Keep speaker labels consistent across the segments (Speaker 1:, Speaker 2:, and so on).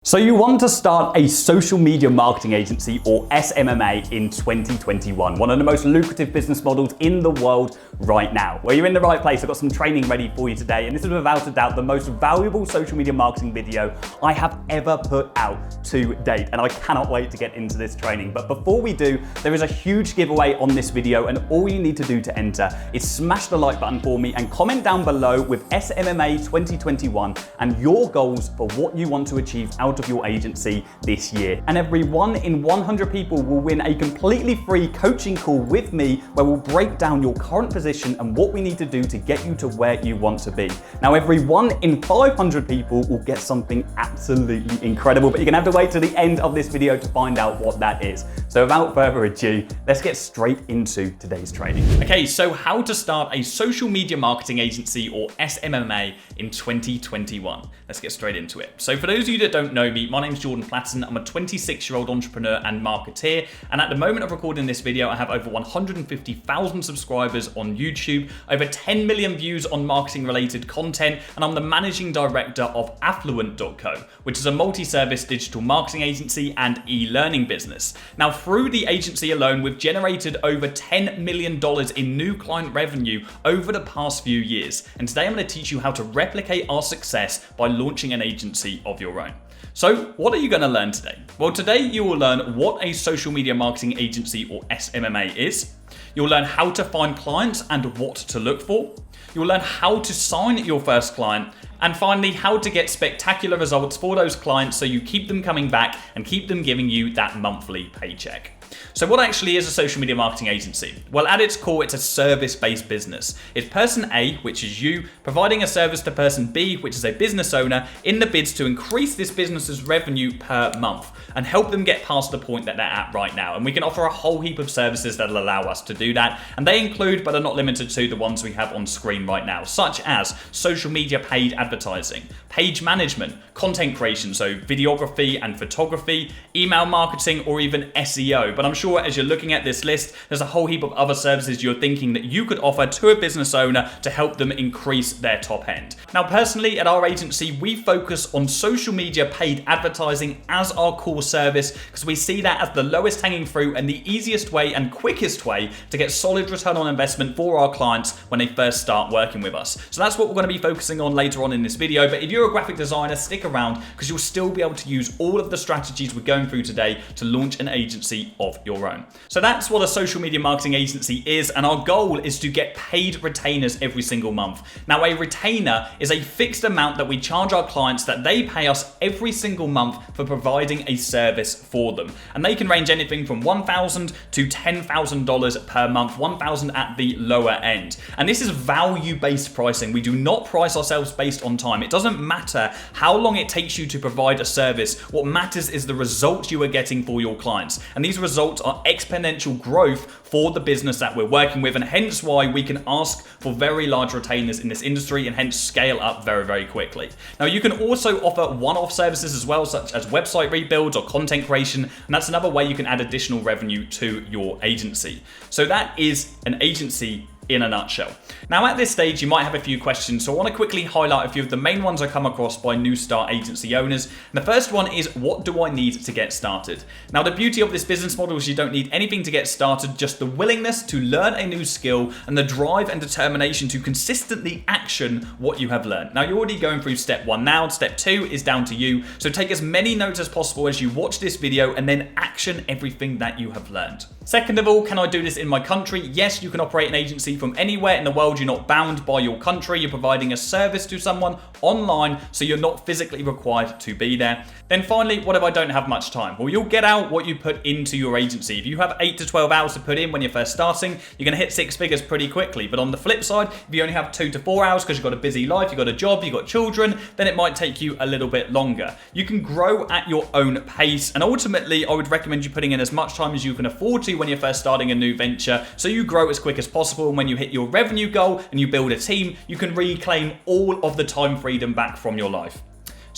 Speaker 1: So you want to start a social media marketing agency or SMMA in 2021, one of the most lucrative business models in the world right now. Well, you're in the right place. I've got some training ready for you today, and this is without a doubt the most valuable social media marketing video I have ever put out to date, and I cannot wait to get into this training. But before we do, there is a huge giveaway on this video, and all you need to do to enter is smash the like button for me and comment down below with SMMA 2021 and your goals for what you want to achieve out of your agency this year. And every 1 in 100 people will win a completely free coaching call with me where we'll break down your current position and what we need to do to get you to where you want to be. Now, every 1 in 500 people will get something absolutely incredible, but you're gonna have to wait to the end of this video to find out what that is. So without further ado, let's get straight into today's training. Okay, so how to start a social media marketing agency or SMMA in 2021. Let's get straight into it. So for those of you that don't know me, my name's Jordan Platten. I'm a 26-year-old entrepreneur and marketeer. And at the moment of recording this video, I have over 150,000 subscribers on YouTube, over 10 million views on marketing related content. And I'm the managing director of Affluent.co, which is a multi-service digital marketing agency and e-learning business. Now, through the agency alone, we've generated over $10 million in new client revenue over the past few years. And today I'm going to teach you how to replicate our success by launching an agency of your own. So what are you going to learn today? Well, today you will learn what a social media marketing agency or SMMA is. You'll learn how to find clients and what to look for. You'll learn how to sign your first client. And finally, how to get spectacular results for those clients so you keep them coming back and keep them giving you that monthly paycheck. So what actually is a social media marketing agency? Well, at its core, it's a service-based business. It's person A, which is you, providing a service to person B, which is a business owner, in the bids to increase this business's revenue per month and help them get past the point that they're at right now. And we can offer a whole heap of services that'll allow us to do that. And they include, but are not limited to, the ones we have on screen right now, such as social media paid advertising, page management, content creation, so videography and photography, email marketing, or even SEO. But I'm sure as you're looking at this list, there's a whole heap of other services you're thinking that you could offer to a business owner to help them increase their top end. Now, personally, at our agency, we focus on social media paid advertising as our core service because we see that as the lowest hanging fruit and the easiest way and quickest way to get solid return on investment for our clients when they first start working with us. So that's what we're going to be focusing on later on in this video. But if you're a graphic designer, stick around because you'll still be able to use all of the strategies we're going through today to launch an agency of your own. So that's what a social media marketing agency is, and our goal is to get paid retainers every single month. Now, a retainer is a fixed amount that we charge our clients that they pay us every single month for providing a service for them. And they can range anything from $1,000 to $10,000 per month, $1,000 at the lower end. And this is value-based pricing. We do not price ourselves based on time. It doesn't matter how long it takes you to provide a service. What matters is the results you are getting for your clients. And these results are exponential growth for the business that we're working with, and hence why we can ask for very large retainers in this industry and hence scale up very, very quickly. Now, you can also offer one-off services as well, such as website rebuilds or content creation, and that's another way you can add additional revenue to your agency. So that is an agency in a nutshell. Now, at this stage, you might have a few questions, so I want to quickly highlight a few of the main ones I come across by new start agency owners. And the first one is, what do I need to get started? Now, the beauty of this business model is you don't need anything to get started, just the willingness to learn a new skill and the drive and determination to consistently action what you have learned. Now, you're already going through step 1 now. Step 2 is down to you. So take as many notes as possible as you watch this video and then action everything that you have learned. Second of all, can I do this in my country? Yes, you can operate an agency from anywhere in the world. You're not bound by your country. You're providing a service to someone online, so you're not physically required to be there. Then finally, what if I don't have much time? Well, you'll get out what you put into your agency. If you have 8 to 12 hours to put in when you're first starting, you're going to hit 6 figures pretty quickly. But on the flip side, if you only have 2 to 4 hours because you've got a busy life, you've got a job, you've got children, then it might take you a little bit longer. You can grow at your own pace, and ultimately, I would recommend you putting in as much time as you can afford to when you're first starting a new venture, so you grow as quick as possible, and when you hit your revenue goal and you build a team, you can reclaim all of the time freedom back from your life.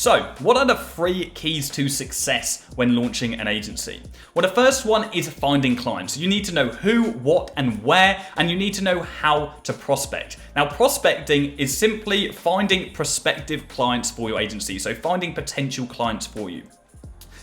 Speaker 1: So, what are the 3 keys to success when launching an agency? Well, the first one is finding clients. You need to know who, what, and where, and you need to know how to prospect. Now, prospecting is simply finding prospective clients for your agency, so finding potential clients for you.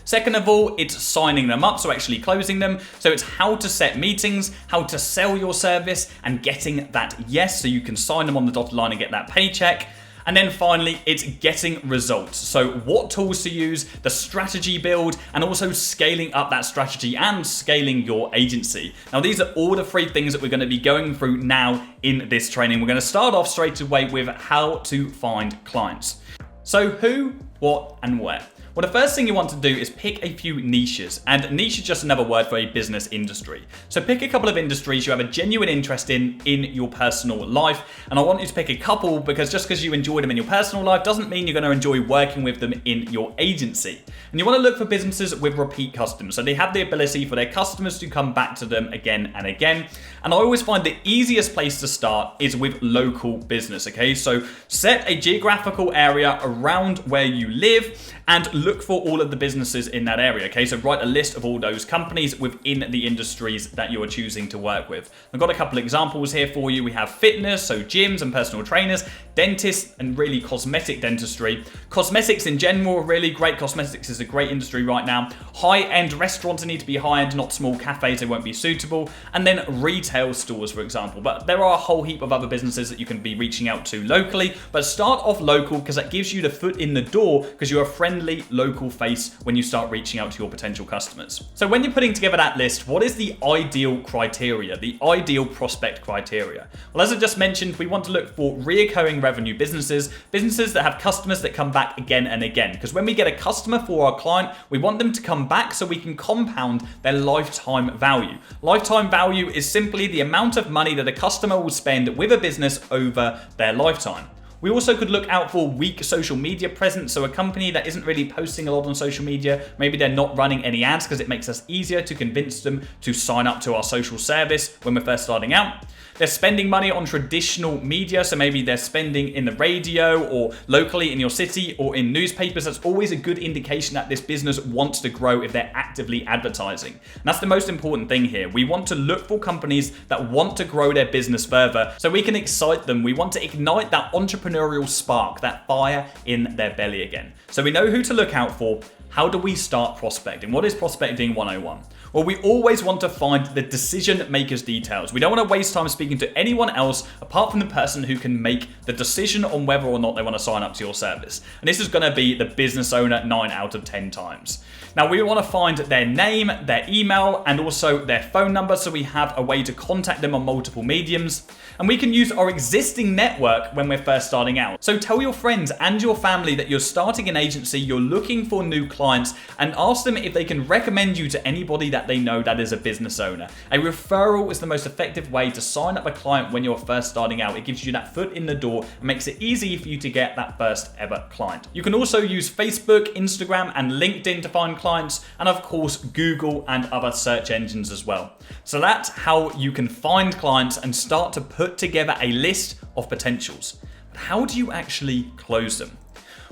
Speaker 1: Second of all, it's signing them up, so actually closing them. So it's how to set meetings, how to sell your service, and getting that yes, so you can sign them on the dotted line and get that paycheck. And then finally, it's getting results. So what tools to use, the strategy build, and also scaling up that strategy and scaling your agency. Now, these are all the 3 things that we're going to be going through now in this training. We're going to start off straight away with how to find clients. So who, what, and where? Well, the first thing you want to do is pick a few niches, and niche is just another word for a business industry. So pick a couple of industries you have a genuine interest in your personal life, and I want you to pick a couple because just because you enjoy them in your personal life doesn't mean you're going to enjoy working with them in your agency. And you want to look for businesses with repeat customers, so they have the ability for their customers to come back to them again and again. And I always find the easiest place to start is with local business, okay? So set a geographical area around where you live and look for all of the businesses in that area, okay? So write a list of all those companies within the industries that you are choosing to work with. I've got a couple of examples here for you. We have fitness, so gyms and personal trainers, dentists, and really cosmetic dentistry. Cosmetics in general, really great. Cosmetics is a great industry right now. High-end restaurants need to be high-end, not small cafes, they won't be suitable. And then retail stores, for example. But there are a whole heap of other businesses that you can be reaching out to locally, but start off local because that gives you the foot in the door because you're a friendly local face when you start reaching out to your potential customers. So when you're putting together that list, what is the ideal criteria, the ideal prospect criteria? Well, as I just mentioned, we want to look for reoccurring revenue businesses that have customers that come back again and again. Because when we get a customer for our client, we want them to come back so we can compound their lifetime value. Lifetime value is simply the amount of money that a customer will spend with a business over their lifetime. We also could look out for weak social media presence, so a company that isn't really posting a lot on social media, maybe they're not running any ads because it makes us easier to convince them to sign up to our social service when we're first starting out. They're spending money on traditional media, so maybe they're spending in the radio or locally in your city or in newspapers. That's always a good indication that this business wants to grow if they're actively advertising. And that's the most important thing here. We want to look for companies that want to grow their business further so we can excite them. We want to ignite that entrepreneurial spark, that fire in their belly again. So we know who to look out for. How do we start prospecting? What is prospecting 101? Well, we always want to find the decision maker's details. We don't want to waste time speaking to anyone else apart from the person who can make the decision on whether or not they want to sign up to your service. And this is going to be the business owner 9 out of 10 times. Now, we want to find their name, their email, and also their phone number so we have a way to contact them on multiple mediums. And we can use our existing network when we're first starting out. So tell your friends and your family that you're starting an agency, you're looking for new clients, and ask them if they can recommend you to anybody that they know that is a business owner. A referral is the most effective way to sign up a client when you're first starting out. It gives you that foot in the door and makes it easy for you to get that first ever client. You can also use Facebook, Instagram, and LinkedIn to find clients, and of course Google and other search engines as well. So that's how you can find clients and start to put together a list of potentials. But how do you actually close them?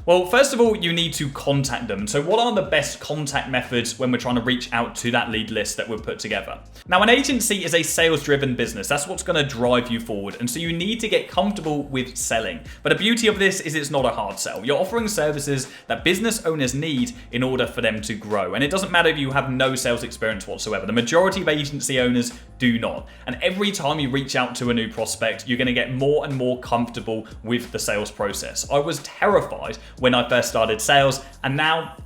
Speaker 1: Well, first of all, you need to contact them. So what are the best contact methods when we're trying to reach out to that lead list that we've put together? Now, an agency is a sales-driven business. That's what's going to drive you forward. And so you need to get comfortable with selling. But the beauty of this is it's not a hard sell. You're offering services that business owners need in order for them to grow. And it doesn't matter if you have no sales experience whatsoever. The majority of agency owners do not. And every time you reach out to a new prospect, you're going to get more and more comfortable with the sales process. I was terrified when I first started sales, and now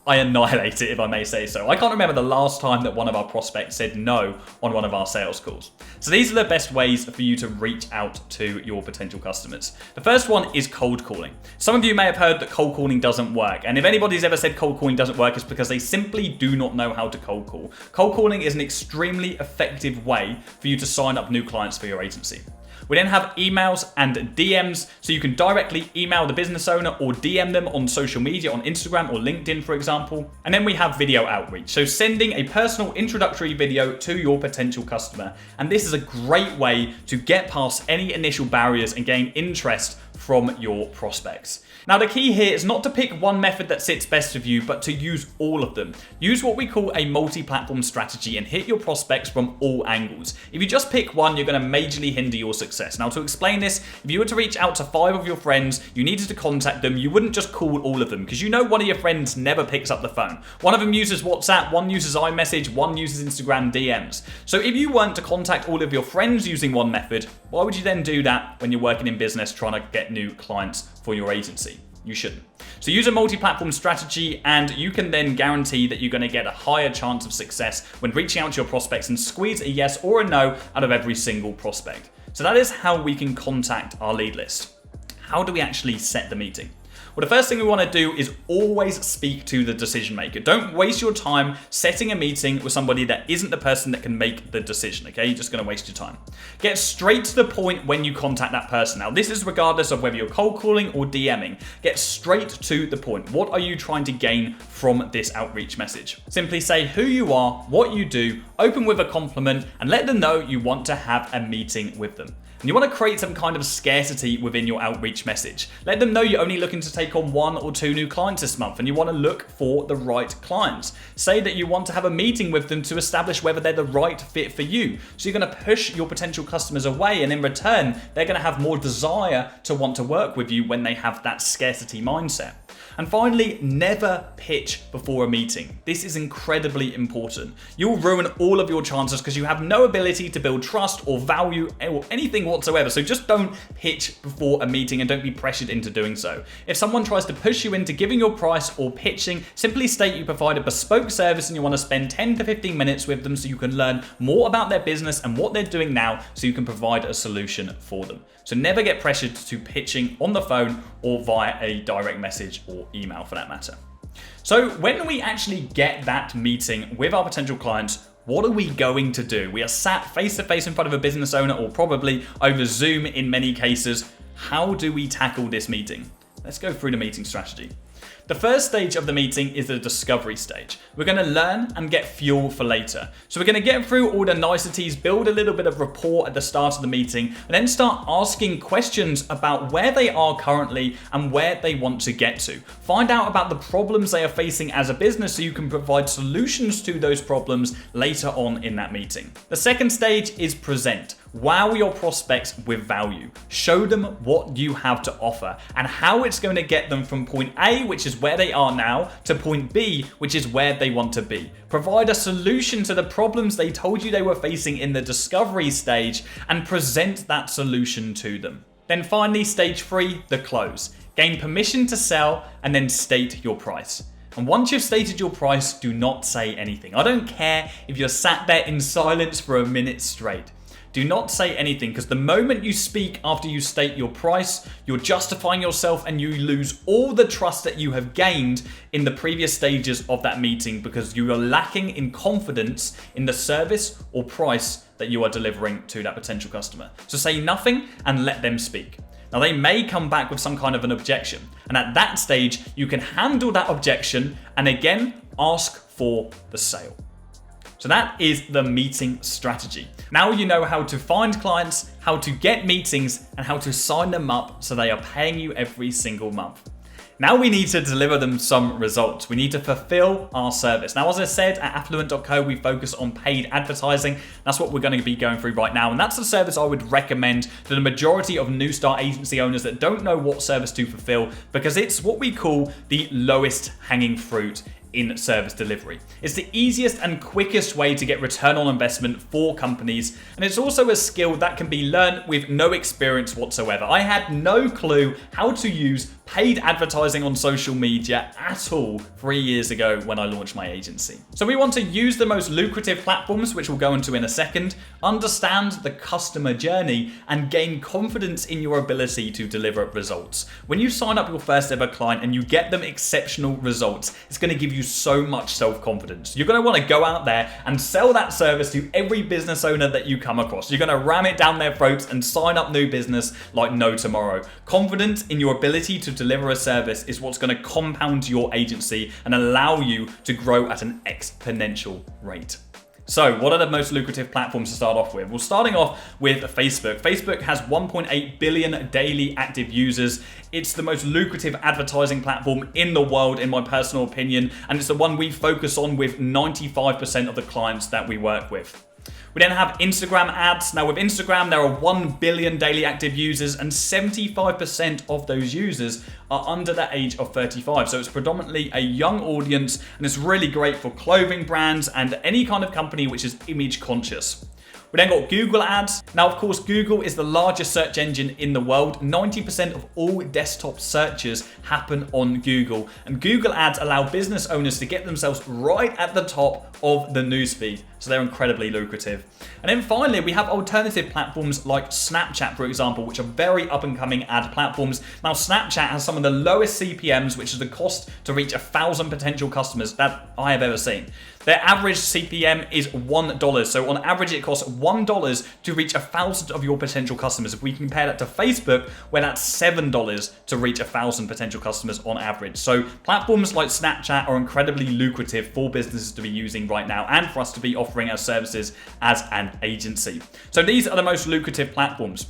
Speaker 1: I annihilate it, if I may say so. I can't remember the last time that one of our prospects said no on one of our sales calls. So these are the best ways for you to reach out to your potential customers. The first one is cold calling. Some of you may have heard that cold calling doesn't work. And if anybody's ever said cold calling doesn't work, it's because they simply do not know how to cold call. Cold calling is an extremely effective way for you to sign up new clients for your agency. We then have emails and DMs, so you can directly email the business owner or DM them on social media, on Instagram or LinkedIn, for example. And then we have video outreach, so sending a personal introductory video to your potential customer. And this is a great way to get past any initial barriers and gain interest from your prospects. Now, the key here is not to pick one method that sits best with you, but to use all of them. Use what we call a multi-platform strategy and hit your prospects from all angles. If you just pick one, you're going to majorly hinder your success. Now, to explain this, if you were to reach out to 5 of your friends, you needed to contact them, you wouldn't just call all of them, because you know one of your friends never picks up the phone. One of them uses WhatsApp, one uses iMessage, one uses Instagram DMs. So if you weren't to contact all of your friends using one method, why would you then do that when you're working in business trying to get new clients for your agency? You shouldn't. So use a multi-platform strategy and you can then guarantee that you're going to get a higher chance of success when reaching out to your prospects and squeeze a yes or a no out of every single prospect. So that is how we can contact our lead list. How do we actually set the meeting? Well, the first thing we want to do is always speak to the decision maker. Don't waste your time setting a meeting with somebody that isn't the person that can make the decision, okay? You're just going to waste your time. Get straight to the point when you contact that person. Now, this is regardless of whether you're cold calling or DMing. Get straight to the point. What are you trying to gain from this outreach message? Simply say who you are, what you do, open with a compliment, and let them know you want to have a meeting with them. And you want to create some kind of scarcity within your outreach message. Let them know you're only looking to take on 1 or 2 new clients this month and you want to look for the right clients. Say that you want to have a meeting with them to establish whether they're the right fit for you. So you're going to push your potential customers away, and in return, they're going to have more desire to want to work with you when they have that scarcity mindset. And finally, never pitch before a meeting. This is incredibly important. You'll ruin all of your chances because you have no ability to build trust or value or anything whatsoever. So just don't pitch before a meeting and don't be pressured into doing so. If someone tries to push you into giving your price or pitching, simply state you provide a bespoke service and you want to spend 10 to 15 minutes with them so you can learn more about their business and what they're doing now so you can provide a solution for them. So never get pressured to pitching on the phone or via a direct message or email for that matter. So when we actually get that meeting with our potential clients, what are we going to do? We are sat face to face in front of a business owner or probably over Zoom in many cases. How do we tackle this meeting? Let's go through the meeting strategy. The first stage of the meeting is the discovery stage. We're going to learn and get fuel for later. So we're going to get through all the niceties, build a little bit of rapport at the start of the meeting, and then start asking questions about where they are currently and where they want to get to. Find out about the problems they are facing as a business so you can provide solutions to those problems later on in that meeting. The second stage is present. Wow your prospects with value. Show them what you have to offer and how it's going to get them from point A, which is where they are now, to point B, which is where they want to be. Provide a solution to the problems they told you they were facing in the discovery stage and present that solution to them. Then finally, stage 3, the close. Gain permission to sell and then state your price. And once you've stated your price, do not say anything. I don't care if you're sat there in silence for a minute straight. Do not say anything, because the moment you speak after you state your price, you're justifying yourself and you lose all the trust that you have gained in the previous stages of that meeting because you are lacking in confidence in the service or price that you are delivering to that potential customer. So say nothing and let them speak. Now, they may come back with some kind of an objection, and at that stage, you can handle that objection and again, ask for the sale. So that is the meeting strategy. Now you know how to find clients, how to get meetings, and how to sign them up so they are paying you every single month. Now we need to deliver them some results. We need to fulfill our service. Now, as I said, at Affluent.co, we focus on paid advertising. That's what we're going to be going through right now. And that's the service I would recommend to the majority of new start agency owners that don't know what service to fulfill, because it's what we call the lowest hanging fruit in service delivery. It's the easiest and quickest way to get return on investment for companies, and it's also a skill that can be learned with no experience whatsoever. I had no clue how to use paid advertising on social media at all 3 years ago when I launched my agency. So we want to use the most lucrative platforms, which we'll go into in a second, understand the customer journey, and gain confidence in your ability to deliver results. When you sign up your first ever client and you get them exceptional results, it's going to give you so much self-confidence. You're going to want to go out there and sell that service to every business owner that you come across. You're going to ram it down their throats and sign up new business like no tomorrow. Confidence in your ability to deliver a service is what's going to compound your agency and allow you to grow at an exponential rate. So what are the most lucrative platforms to start off with? Well, starting off with Facebook. Facebook has 1.8 billion daily active users. It's the most lucrative advertising platform in the world, in my personal opinion, and it's the one we focus on with 95% of the clients that we work with. We then have Instagram ads. Now with Instagram, there are 1 billion daily active users and 75% of those users are under the age of 35. So it's predominantly a young audience and it's really great for clothing brands and any kind of company which is image conscious. We then got Google ads. Now, of course, Google is the largest search engine in the world. 90% of all desktop searches happen on Google. And Google ads allow business owners to get themselves right at the top of the newsfeed. So they're incredibly lucrative. And then finally, we have alternative platforms like Snapchat, for example, which are very up and coming ad platforms. Now, Snapchat has some of the lowest CPMs, which is the cost to reach 1,000 potential customers that I have ever seen. Their average CPM is $1. So on average, it costs $1 to reach 1,000 of your potential customers. If we compare that to Facebook, where that's $7 to reach 1,000 potential customers on average. So platforms like Snapchat are incredibly lucrative for businesses to be using right now and for us to be offering our services as an agency. So these are the most lucrative platforms.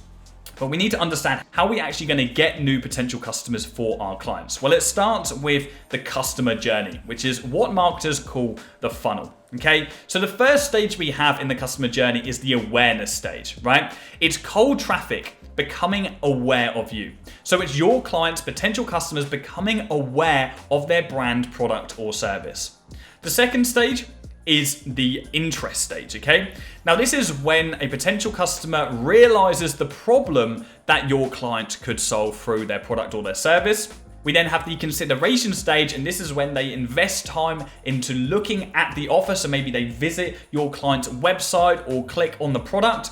Speaker 1: But we need to understand how we're actually going to get new potential customers for our clients. Well, it starts with the customer journey, which is what marketers call the funnel. Okay, so the first stage we have in the customer journey is the awareness stage, right? It's cold traffic becoming aware of you. So it's your clients, potential customers becoming aware of their brand, product, or service. The second stage is the interest stage, okay? Now this is when a potential customer realizes the problem that your client could solve through their product or their service. We then have the consideration stage, and this is when they invest time into looking at the offer. So maybe they visit your client's website or click on the product.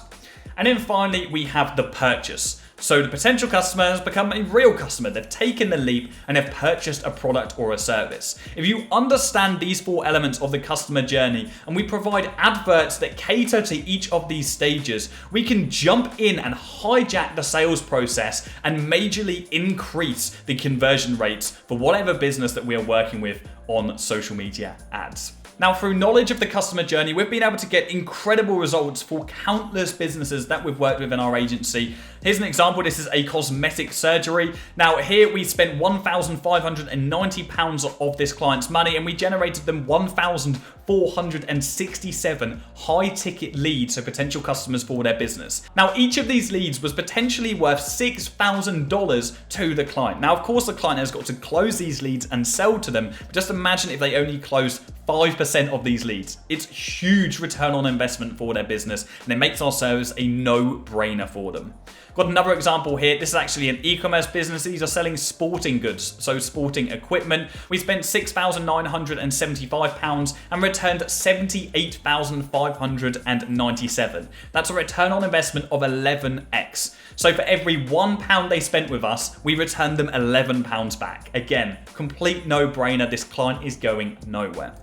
Speaker 1: And then finally, we have the purchase. So the potential customer has become a real customer. They've taken the leap and have purchased a product or a service. If you understand these four elements of the customer journey, and we provide adverts that cater to each of these stages, we can jump in and hijack the sales process and majorly increase the conversion rates for whatever business that we are working with on social media ads. Now, through knowledge of the customer journey, we've been able to get incredible results for countless businesses that we've worked with in our agency. Here's an example. This is a cosmetic surgery. Now, here we spent £1,590 of this client's money, and we generated them 1,467 high-ticket leads, so potential customers for their business. Now, each of these leads was potentially worth $6,000 to the client. Now, of course, the client has got to close these leads and sell to them, but just imagine if they only closed 5% of these leads. It's huge return on investment for their business, and it makes our service a no-brainer for them. Got another example here. This is actually an e-commerce business. These are selling sporting goods, so sporting equipment. We spent £6,975 and returned £78,597. That's a return on investment of 11x. So for every £1 they spent with us, we returned them £11 back. Again, complete no-brainer. This client is going nowhere.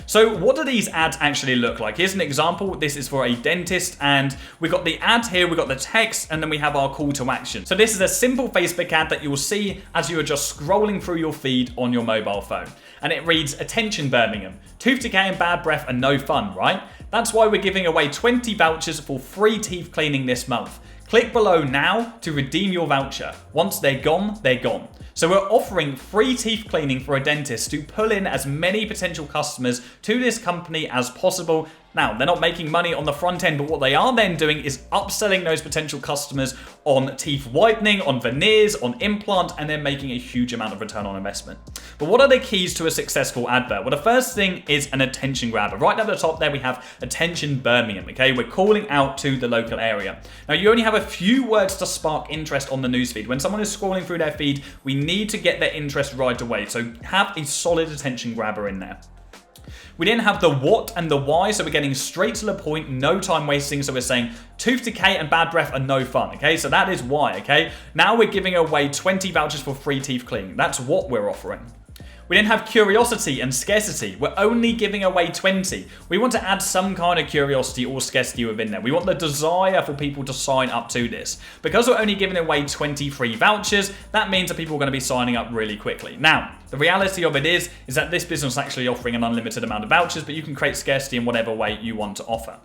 Speaker 1: So what do these ads actually look like? Here's an example. This is for a dentist, and we've got the ad here, we've got the text, and then we have our call to action. So this is a simple Facebook ad that you will see as you are just scrolling through your feed on your mobile phone. And it reads, "Attention Birmingham, tooth decay and bad breath are no fun, right? That's why we're giving away 20 vouchers for free teeth cleaning this month. Click below now to redeem your voucher. Once they're gone, they're gone." So we're offering free teeth cleaning for a dentist to pull in as many potential customers to this company as possible. Now, they're not making money on the front end, but what they are then doing is upselling those potential customers on teeth whitening, on veneers, on implant, and they're making a huge amount of return on investment. But what are the keys to a successful advert? Well, the first thing is an attention grabber. Right down the top there, we have Attention Birmingham, okay? We're calling out to the local area. Now, you only have a few words to spark interest on the newsfeed. When someone is scrolling through their feed, we need to get their interest right away. So have a solid attention grabber in there. We then have the what and the why, so we're getting straight to the point, no time wasting. So we're saying tooth decay and bad breath are no fun, okay? So that is why, okay? Now we're giving away 20 vouchers for free teeth cleaning. That's what we're offering. We then have curiosity and scarcity. We're only giving away 20. We want to add some kind of curiosity or scarcity within there. We want the desire for people to sign up to this. Because we're only giving away 20 free vouchers, that means that people are going to be signing up really quickly. Now, the reality of it is that this business is actually offering an unlimited amount of vouchers, but you can create scarcity in whatever way you want to offer.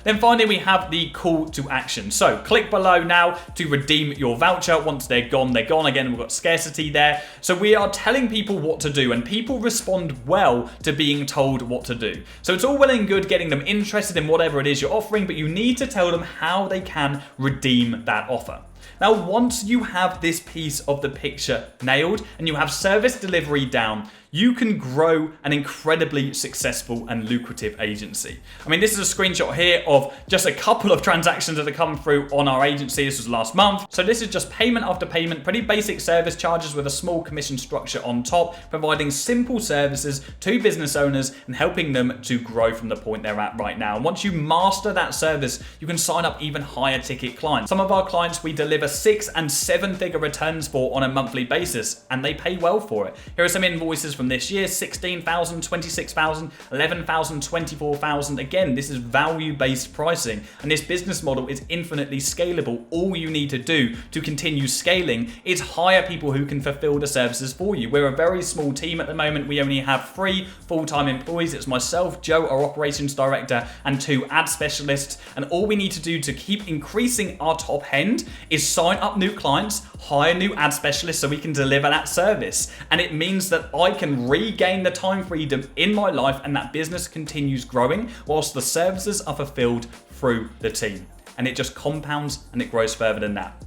Speaker 1: Then finally, we have the call to action. So click below now to redeem your voucher. Once they're gone, they're gone. Again, we've got scarcity there. So we are telling people what to do, and people respond well to being told what to do. So it's all well and good getting them interested in whatever it is you're offering, but you need to tell them how they can redeem that offer. Now, once you have this piece of the picture nailed and you have service delivery down, you can grow an incredibly successful and lucrative agency. I mean, this is a screenshot here of just a couple of transactions that have come through on our agency. This was last month. So this is just payment after payment, pretty basic service charges with a small commission structure on top, providing simple services to business owners and helping them to grow from the point they're at right now. And once you master that service, you can sign up even higher ticket clients. Some of our clients we deliver 6- and 7-figure returns for on a monthly basis, and they pay well for it. Here are some invoices from this year: 16,000, 26,000, 11,000, 24,000. Again, this is value-based pricing, and this business model is infinitely scalable. All you need to do to continue scaling is hire people who can fulfill the services for you. We're a very small team at the moment. We only have 3 full-time employees. It's myself, Joe, our operations director, and 2 ad specialists. And all we need to do to keep increasing our top end is sign up new clients, hire new ad specialists so we can deliver that service. And it means that I can regain the time freedom in my life, and that business continues growing whilst the services are fulfilled through the team. And it just compounds and it grows further than that.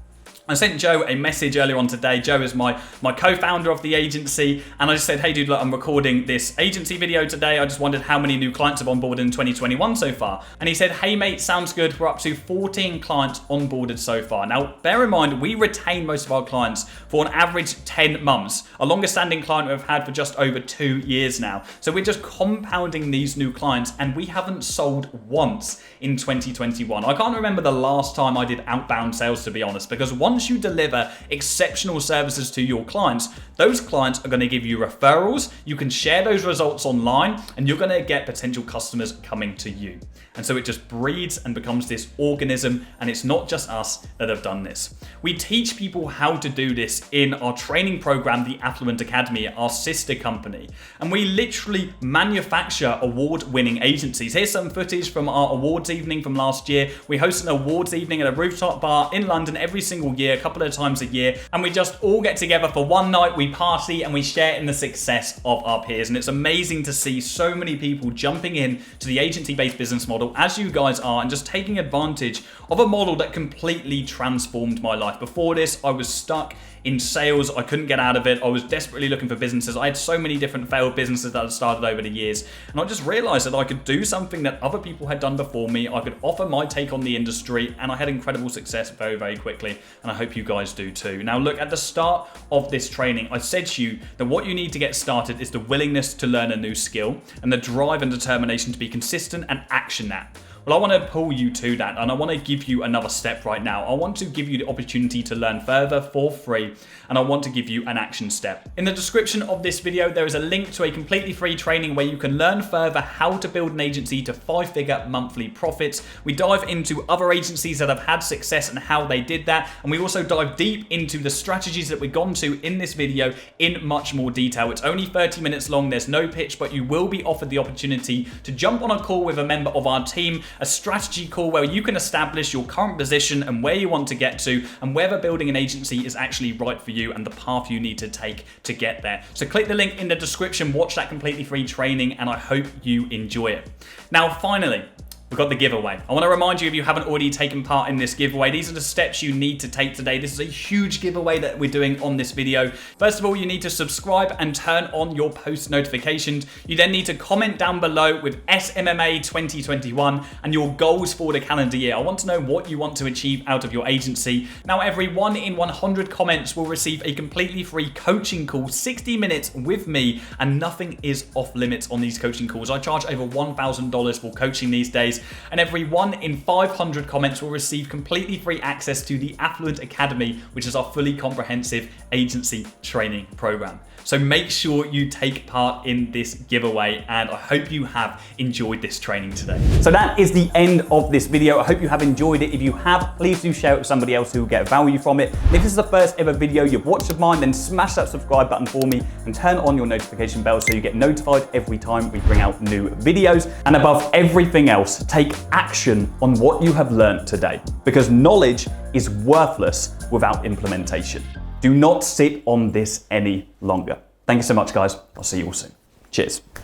Speaker 1: I sent Joe a message earlier on today. Joe is my co-founder of the agency, and I just said, hey dude, look, I'm recording this agency video today. I just wondered how many new clients have onboarded in 2021 so far. And he said, hey mate, sounds good. We're up to 14 clients onboarded so far. Now, bear in mind, we retain most of our clients for an average 10 months. A longer standing client we've had for just over 2 years now. So we're just compounding these new clients, and we haven't sold once in 2021. I can't remember the last time I did outbound sales, to be honest, because once you deliver exceptional services to your clients, those clients are going to give you referrals. You can share those results online, and you're going to get potential customers coming to you. And so it just breeds and becomes this organism, and it's not just us that have done this. We teach people how to do this in our training program, the Affluent Academy, our sister company. And we literally manufacture award-winning agencies. Here's some footage from our awards evening from last year. We host an awards evening at a rooftop bar in London every single year, a couple of times a year, and we just all get together for one night, we party, and we share in the success of our peers. And it's amazing to see so many people jumping in to the agency-based business model, as you guys are, and just taking advantage of a model that completely transformed my life. Before this, I was stuck in sales. I couldn't get out of it. I was desperately looking for businesses. I had so many different failed businesses that I'd started over the years. And I just realized that I could do something that other people had done before me. I could offer my take on the industry, and I had incredible success very, very quickly. And I hope you guys do too. Now, look, at the start of this training, I said to you that what you need to get started is the willingness to learn a new skill and the drive and determination to be consistent and action that. Well, I want to pull you to that, and I want to give you another step right now. I want to give you the opportunity to learn further for free, and I want to give you an action step. In the description of this video, there is a link to a completely free training where you can learn further how to build an agency to 5-figure monthly profits. We dive into other agencies that have had success and how they did that, and we also dive deep into the strategies that we've gone to in this video in much more detail. It's only 30 minutes long, there's no pitch, but you will be offered the opportunity to jump on a call with a member of our team, a strategy call where you can establish your current position and where you want to get to, and whether building an agency is actually right for you and the path you need to take to get there. So click the link in the description, watch that completely free training, and I hope you enjoy it. Now, finally, we've got the giveaway. I want to remind you, if you haven't already taken part in this giveaway, these are the steps you need to take today. This is a huge giveaway that we're doing on this video. First of all, you need to subscribe and turn on your post notifications. You then need to comment down below with SMMA 2021 and your goals for the calendar year. I want to know what you want to achieve out of your agency. Now, every 1 in 100 comments will receive a completely free coaching call, 60 minutes with me, and nothing is off limits on these coaching calls. I charge over $1,000 for coaching these days. and every 1 in 500 comments will receive completely free access to the Affluent Academy, which is our fully comprehensive agency training program. So make sure you take part in this giveaway, and I hope you have enjoyed this training today. So that is the end of this video. I hope you have enjoyed it. If you have, please do share it with somebody else who will get value from it. And if this is the first ever video you've watched of mine, then smash that subscribe button for me and turn on your notification bell so you get notified every time we bring out new videos. And above everything else, take action on what you have learned today, because knowledge is worthless without implementation. Do not sit on this any longer. Thank you so much, guys. I'll see you all soon. Cheers.